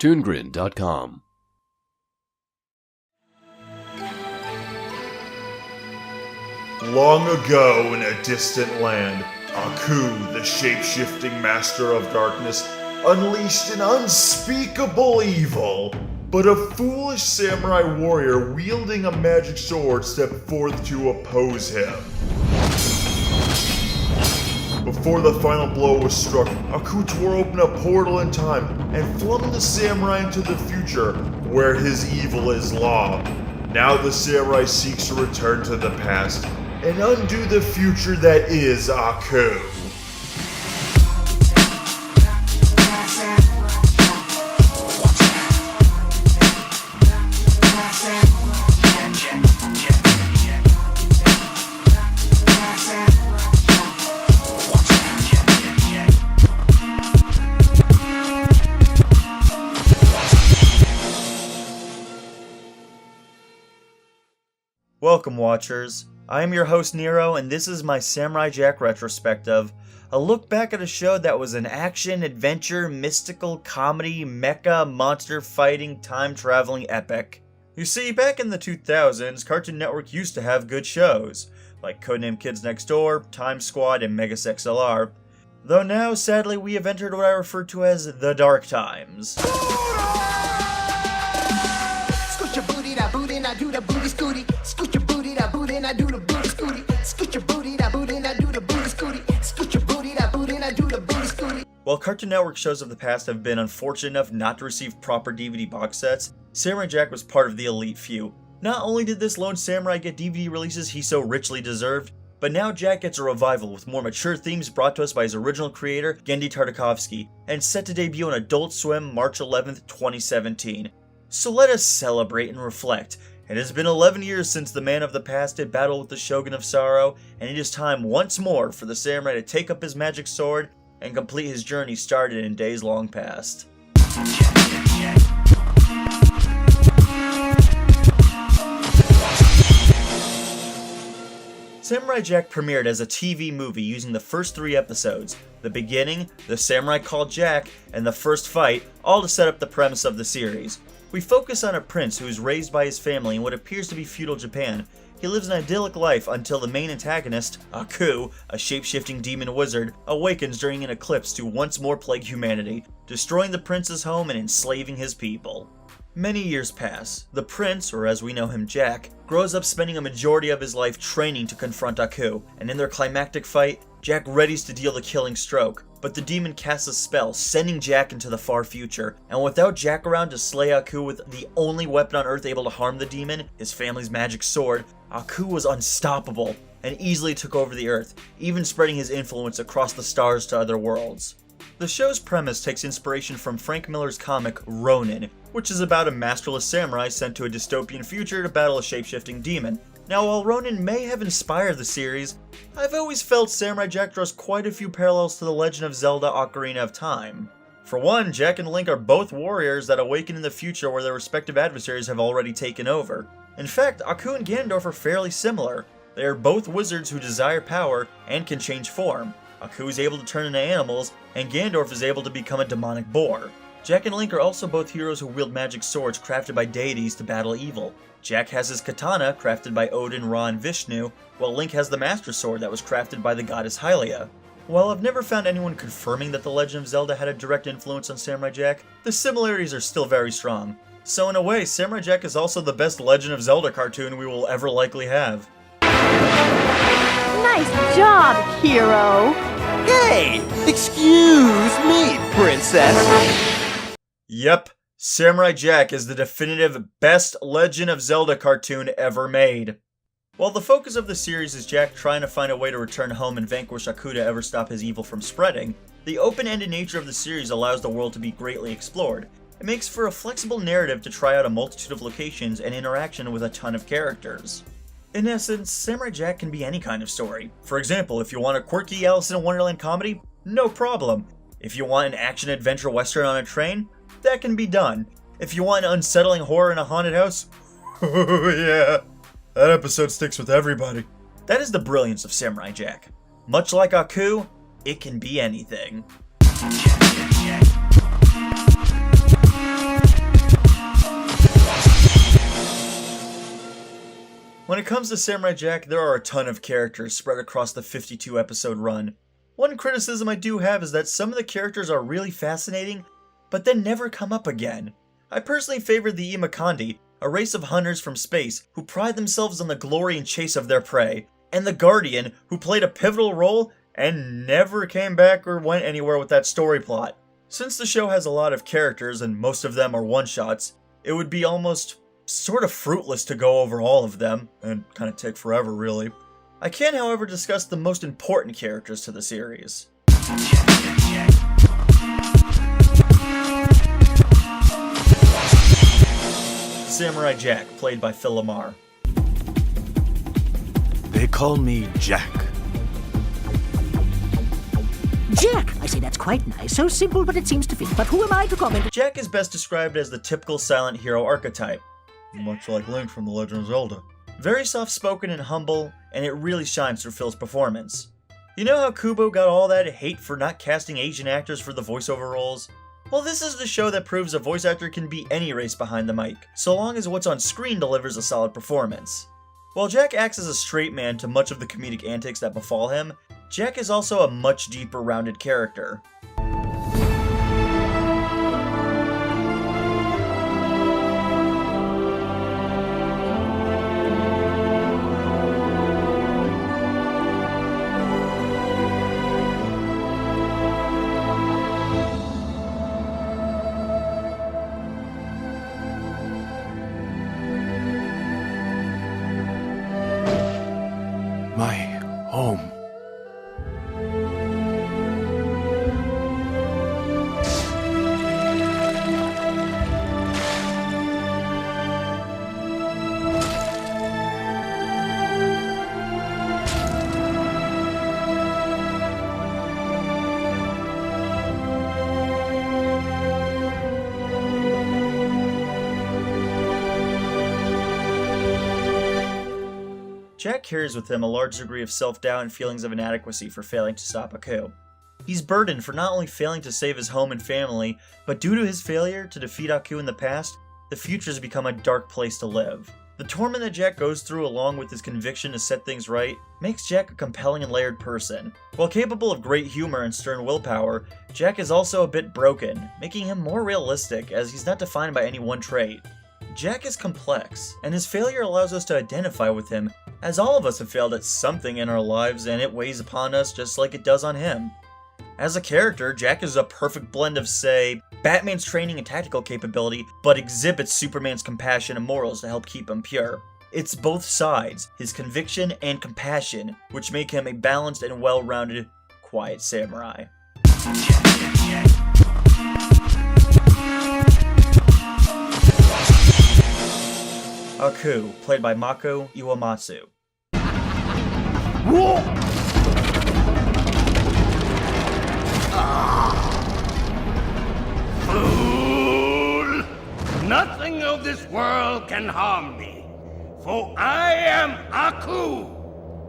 ToonGrin.com. Long ago in a distant land, Aku, the shape-shifting master of darkness, unleashed an unspeakable evil. But a foolish samurai warrior wielding a magic sword stepped forth to oppose him. Before the final blow was struck, Aku tore open a portal in time and flung the samurai into the future, where his evil is law. Now the samurai seeks to return to the past and undo the future that is Aku. Welcome, watchers. I am your host Nero, and this is my Samurai Jack retrospective, a look back at a show that was an action, adventure, mystical, comedy, mecha, monster fighting, time-traveling epic. You see, back in the 2000s, Cartoon Network used to have good shows, like Codename Kids Next Door, Time Squad, and Megas XLR. Though now, sadly, we have entered what I refer to as the dark times. Scoot your booty, that booty, and I do the booty scooty. Scoot your booty, that booty, and I do the booty scooty. Scoot your booty, that booty, and I do the booty scooty. Scoot your booty, that booty, and I do the booty scooty. While Cartoon Network shows of the past have been unfortunate enough not to receive proper DVD box sets, Samurai Jack was part of the elite few. Not only did this lone samurai get DVD releases he so richly deserved, but now Jack gets a revival with more mature themes brought to us by his original creator, Genndy Tartakovsky, and set to debut on Adult Swim March 11th, 2017. So let us celebrate and reflect. It has been 11 years since the man of the past did battle with the Shogun of Sorrow, and it is time once more for the samurai to take up his magic sword and complete his journey started in days long past. Samurai Jack premiered as a TV movie using the first 3 episodes, the beginning, the samurai called Jack, and the first fight, all to set up the premise of the series. We focus on a prince who is raised by his family in what appears to be feudal Japan. He lives an idyllic life until the main antagonist, Aku, a shape-shifting demon wizard, awakens during an eclipse to once more plague humanity, destroying the prince's home and enslaving his people. Many years pass. The prince, or as we know him, Jack, grows up spending a majority of his life training to confront Aku, and in their climactic fight, Jack readies to deal the killing stroke, but the demon casts a spell, sending Jack into the far future, and without Jack around to slay Aku with the only weapon on Earth able to harm the demon, his family's magic sword, Aku was unstoppable, and easily took over the Earth, even spreading his influence across the stars to other worlds. The show's premise takes inspiration from Frank Miller's comic Ronin, which is about a masterless samurai sent to a dystopian future to battle a shape-shifting demon. Now, while Ronin may have inspired the series, I've always felt Samurai Jack draws quite a few parallels to The Legend of Zelda: Ocarina of Time. For one, Jack and Link are both warriors that awaken in the future where their respective adversaries have already taken over. In fact, Aku and Ganondorf are fairly similar. They are both wizards who desire power and can change form. Aku is able to turn into animals, and Ganondorf is able to become a demonic boar. Jack and Link are also both heroes who wield magic swords crafted by deities to battle evil. Jack has his katana, crafted by Odin, Ra, and Vishnu, while Link has the Master Sword that was crafted by the goddess Hylia. While I've never found anyone confirming that The Legend of Zelda had a direct influence on Samurai Jack, the similarities are still very strong. So in a way, Samurai Jack is also the best Legend of Zelda cartoon we will ever likely have. Nice job, hero! Hey! Excuse me, princess! Yep, Samurai Jack is the definitive best Legend of Zelda cartoon ever made. While the focus of the series is Jack trying to find a way to return home and vanquish Aku to ever stop his evil from spreading, the open-ended nature of the series allows the world to be greatly explored. It makes for a flexible narrative to try out a multitude of locations and interaction with a ton of characters. In essence, Samurai Jack can be any kind of story. For example, if you want a quirky Alice in Wonderland comedy, no problem. If you want an action-adventure western on a train, that can be done. If you want an unsettling horror in a haunted house, oh yeah, that episode sticks with everybody. That is the brilliance of Samurai Jack. Much like Aku, it can be anything. When it comes to Samurai Jack, there are a ton of characters spread across the 52 episode run. One criticism I do have is that some of the characters are really fascinating, but then never come up again. I personally favor the Imakandi, a race of hunters from space who pride themselves on the glory and chase of their prey, and the Guardian, who played a pivotal role and never came back or went anywhere with that story plot. Since the show has a lot of characters and most of them are one-shots, it would be almost sort of fruitless to go over all of them, and kind of take forever really. I can, however, discuss the most important characters to the series. Samurai Jack, played by Phil Lamar. They call me Jack. Jack! I say that's quite nice. So simple, but it seems to fit. But who am I to comment? Jack is best described as the typical silent hero archetype, much like Link from The Legend of Zelda. Very soft-spoken and humble, and it really shines through Phil's performance. You know how Kubo got all that hate for not casting Asian actors for the voiceover roles? Well, this is the show that proves a voice actor can be any race behind the mic, so long as what's on screen delivers a solid performance. While Jack acts as a straight man to much of the comedic antics that befall him, Jack is also a much deeper rounded character. My home. Jack carries with him a large degree of self-doubt and feelings of inadequacy for failing to stop a coup. He's burdened for not only failing to save his home and family, but due to his failure to defeat Aku in the past, the future's become a dark place to live. The torment that Jack goes through, along with his conviction to set things right, makes Jack a compelling and layered person. While capable of great humor and stern willpower, Jack is also a bit broken, making him more realistic as he's not defined by any one trait. Jack is complex, and his failure allows us to identify with him, as all of us have failed at something in our lives and it weighs upon us just like it does on him. As a character, Jack is a perfect blend of, say, Batman's training and tactical capability, but exhibits Superman's compassion and morals to help keep him pure. It's both sides, his conviction and compassion, which make him a balanced and well-rounded, quiet samurai. Aku, played by Mako Iwamatsu. Fool! Nothing of this world can harm me, for I am Aku,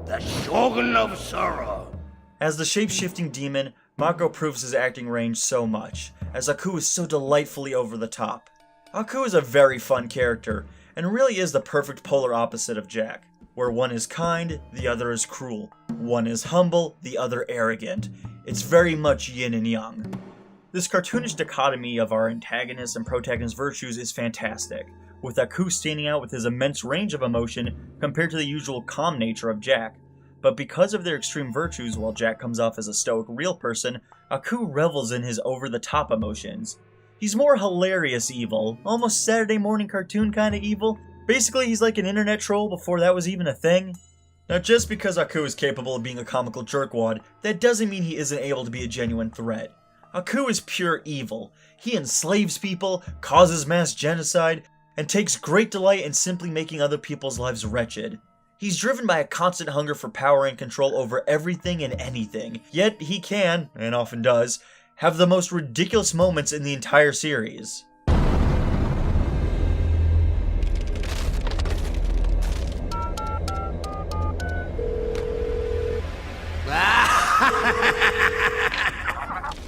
the Shogun of Sorrow. As the shape-shifting demon, Mako proves his acting range so much, as Aku is so delightfully over the top. Aku is a very fun character, and really is the perfect polar opposite of Jack, where one is kind, the other is cruel. One is humble, the other arrogant. It's very much yin and yang. This cartoonish dichotomy of our antagonist and protagonist virtues is fantastic, with Aku standing out with his immense range of emotion compared to the usual calm nature of Jack. But because of their extreme virtues, while Jack comes off as a stoic real person, Aku revels in his over-the-top emotions. He's more hilarious evil, almost Saturday morning cartoon kind of evil. Basically, he's like an internet troll before that was even a thing. Now, just because Aku is capable of being a comical jerkwad, that doesn't mean he isn't able to be a genuine threat. Aku is pure evil. He enslaves people, causes mass genocide, and takes great delight in simply making other people's lives wretched. He's driven by a constant hunger for power and control over everything and anything, yet he can, and often does, have the most ridiculous moments in the entire series.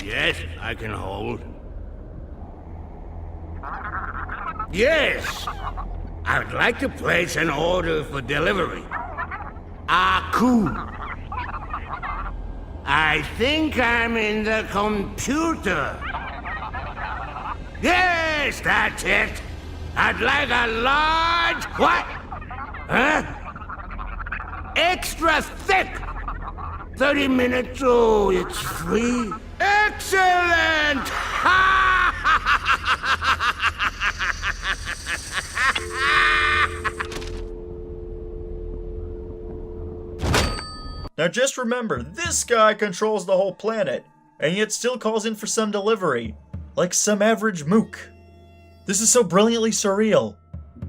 Yes, I can hold. Yes, I would like to place an order for delivery. Aku. I think I'm in the computer. Yes, that's it. I'd like a large... What? Huh? Extra thick. 30 minutes, oh, it's free. Excellent! Now just remember, this guy controls the whole planet, and yet still calls in for some delivery, like some average mook. This is so brilliantly surreal.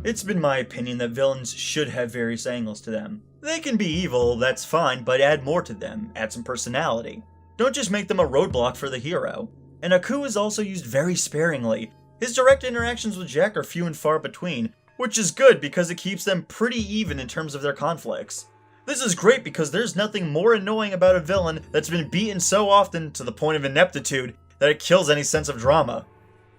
It's been my opinion that villains should have various angles to them. They can be evil, that's fine, but add more to them, add some personality. Don't just make them a roadblock for the hero. And Aku is also used very sparingly. His direct interactions with Jack are few and far between, which is good because it keeps them pretty even in terms of their conflicts. This is great because there's nothing more annoying about a villain that's been beaten so often to the point of ineptitude that it kills any sense of drama.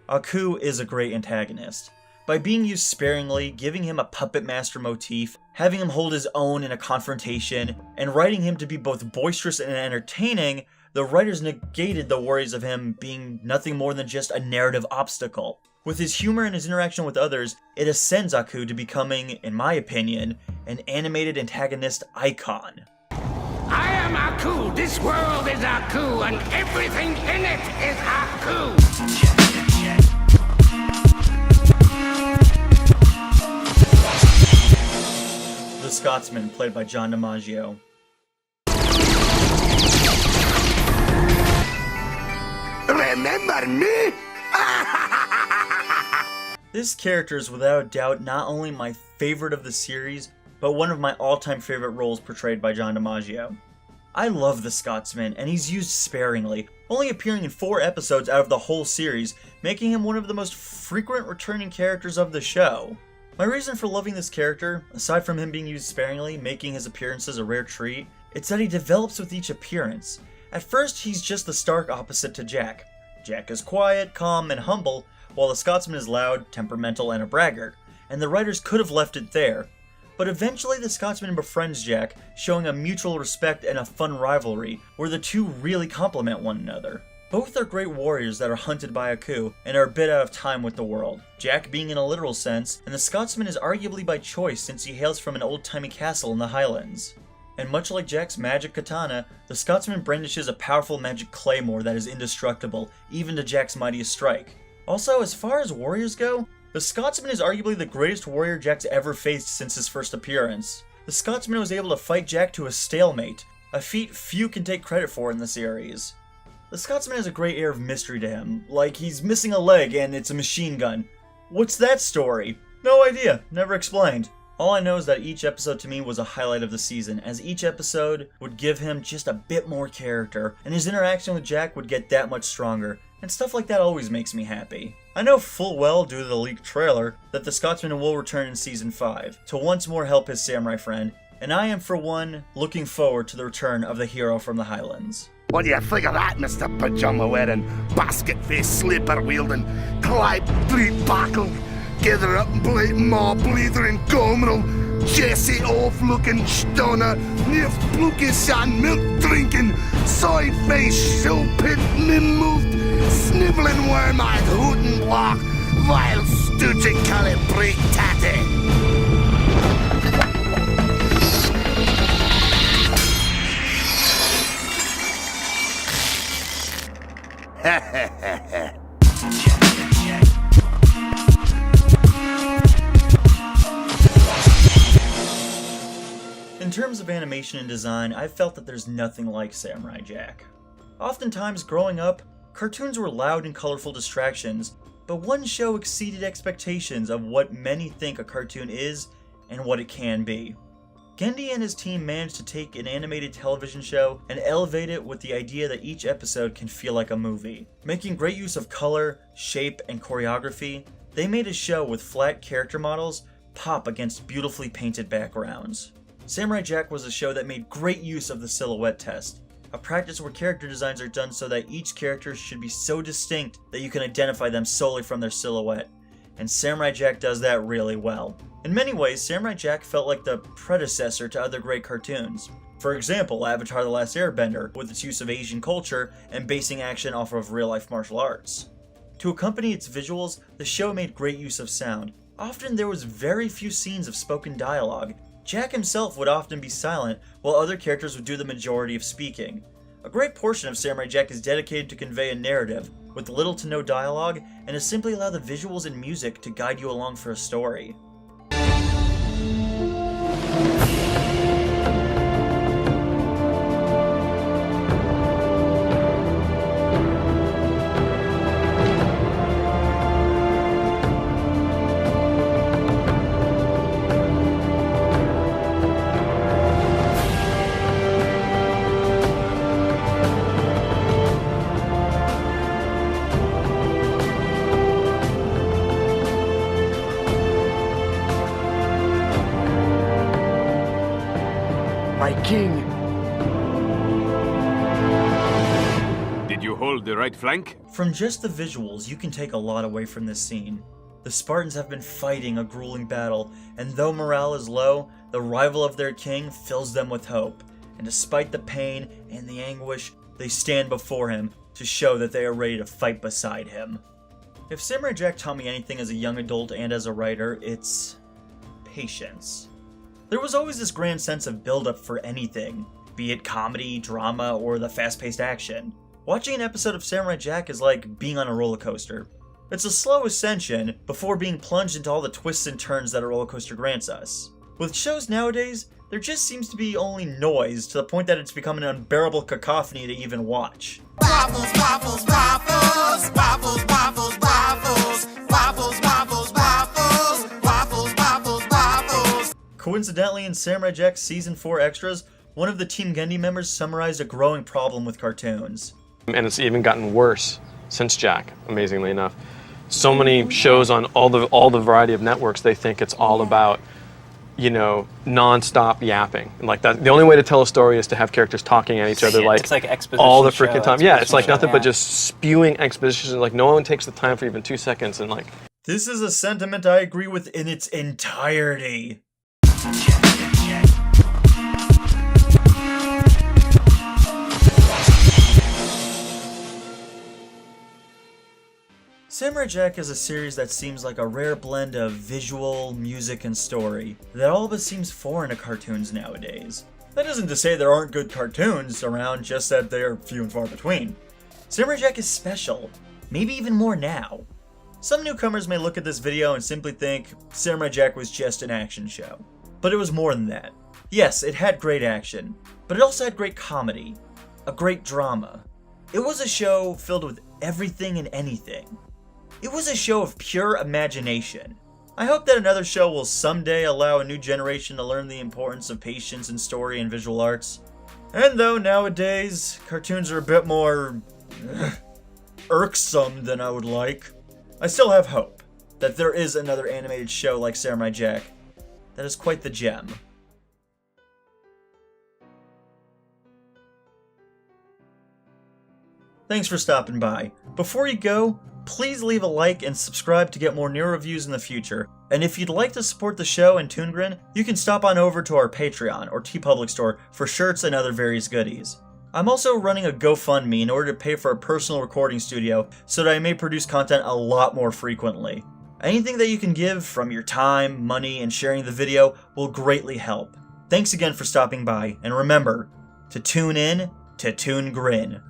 Aku is a great antagonist. By being used sparingly, giving him a puppet master motif, having him hold his own in a confrontation, and writing him to be both boisterous and entertaining, the writers negated the worries of him being nothing more than just a narrative obstacle. With his humor and his interaction with others, it ascends Aku to becoming, in my opinion, an animated antagonist icon. I am Aku. This world is Aku, and everything in it is Aku. The Scotsman, played by John DiMaggio. Remember me? This character is without a doubt not only my favorite of the series, but one of my all-time favorite roles portrayed by John DiMaggio. I love the Scotsman, and he's used sparingly, only appearing in 4 episodes out of the whole series, making him one of the most frequent returning characters of the show. My reason for loving this character, aside from him being used sparingly, making his appearances a rare treat, it's that he develops with each appearance. At first, he's just the stark opposite to Jack. Jack is quiet, calm, and humble, while the Scotsman is loud, temperamental, and a braggart, and the writers could have left it there. But eventually the Scotsman befriends Jack, showing a mutual respect and a fun rivalry, where the two really complement one another. Both are great warriors that are hunted by Aku, and are a bit out of time with the world, Jack being in a literal sense, and the Scotsman is arguably by choice since he hails from an old-timey castle in the Highlands. And much like Jack's magic katana, the Scotsman brandishes a powerful magic claymore that is indestructible, even to Jack's mightiest strike. Also, as far as warriors go, the Scotsman is arguably the greatest warrior Jack's ever faced since his first appearance. The Scotsman was able to fight Jack to a stalemate, a feat few can take credit for in the series. The Scotsman has a great air of mystery to him, like he's missing a leg and it's a machine gun. What's that story? No idea, never explained. All I know is that each episode to me was a highlight of the season, as each episode would give him just a bit more character, and his interaction with Jack would get that much stronger, and stuff like that always makes me happy. I know full well, due to the leaked trailer, that the Scotsman will return in Season 5, to once more help his samurai friend, and I am for one, looking forward to the return of the hero from the Highlands. What do you think of that, Mr. Pajama-wearing, basket-faced, slipper-wielding, Clyde-Street buckle, gather up and blade maw-bleedering gomerel, Jesse off-looking stunner, nif blukis milk-drinking, soy-faced, show-pit, min-moved, sniveling worm-eyed hootin' walk, vile stooging calibrate tatty. In terms of animation and design, I've felt that there's nothing like Samurai Jack. Oftentimes, growing up, cartoons were loud and colorful distractions, but one show exceeded expectations of what many think a cartoon is and what it can be. Gendy and his team managed to take an animated television show and elevate it with the idea that each episode can feel like a movie. Making great use of color, shape, and choreography, they made a show with flat character models pop against beautifully painted backgrounds. Samurai Jack was a show that made great use of the silhouette test, a practice where character designs are done so that each character should be so distinct that you can identify them solely from their silhouette, and Samurai Jack does that really well. In many ways, Samurai Jack felt like the predecessor to other great cartoons. For example, Avatar: The Last Airbender, with its use of Asian culture and basing action off of real-life martial arts. To accompany its visuals, the show made great use of sound. Often there was very few scenes of spoken dialogue. Jack himself would often be silent, while other characters would do the majority of speaking. A great portion of Samurai Jack is dedicated to convey a narrative, with little to no dialogue, and to simply allow the visuals and music to guide you along for a story. My king. Did you hold the right flank? From just the visuals, you can take a lot away from this scene. The Spartans have been fighting a grueling battle, and though morale is low, the arrival of their king fills them with hope. And despite the pain and the anguish, they stand before him to show that they are ready to fight beside him. If Samurai Jack taught me anything as a young adult and as a writer, it's patience. There was always this grand sense of build-up for anything, be it comedy, drama, or the fast-paced action. Watching an episode of Samurai Jack is like being on a roller coaster. It's a slow ascension before being plunged into all the twists and turns that a roller coaster grants us. With shows nowadays, there just seems to be only noise to the point that it's become an unbearable cacophony to even watch. Waffles, waffles, waffles, waffles, waffles, waffles, waffles, waffles, waffles, waffles, waffles, waffles. Coincidentally, in Samurai Jack Season 4 extras, one of the Team Gendy members summarized a growing problem with cartoons. And it's even gotten worse since Jack, amazingly enough. So many shows on all the variety of networks, they think it's all about, you know, non-stop yapping. And like that, the only way to tell a story is to have characters talking at each other it's like exposition all the show, freaking time. Yeah, it's like exposition nothing show, but just spewing exposition. Like no one takes the time for even 2 seconds. And like, This is a sentiment I agree with in its entirety. Samurai Jack is a series that seems like a rare blend of visual, music, and story that all but seems foreign to cartoons nowadays. That isn't to say there aren't good cartoons around, just that they're few and far between. Samurai Jack is special, maybe even more now. Some newcomers may look at this video and simply think Samurai Jack was just an action show. But it was more than that. Yes, it had great action, but it also had great comedy, a great drama. It was a show filled with everything and anything. It was a show of pure imagination. I hope that another show will someday allow a new generation to learn the importance of patience in story and visual arts. And though nowadays, cartoons are a bit more irksome than I would like, I still have hope that there is another animated show like Samurai Jack that is quite the gem. Thanks for stopping by. Before you go, please leave a like and subscribe to get more Nero reviews in the future. And if you'd like to support the show and ToonGrin, you can stop on over to our Patreon or TeePublic store for shirts and other various goodies. I'm also running a GoFundMe in order to pay for a personal recording studio so that I may produce content a lot more frequently. Anything that you can give from your time, money, and sharing the video will greatly help. Thanks again for stopping by, and remember to tune in to ToonGrin.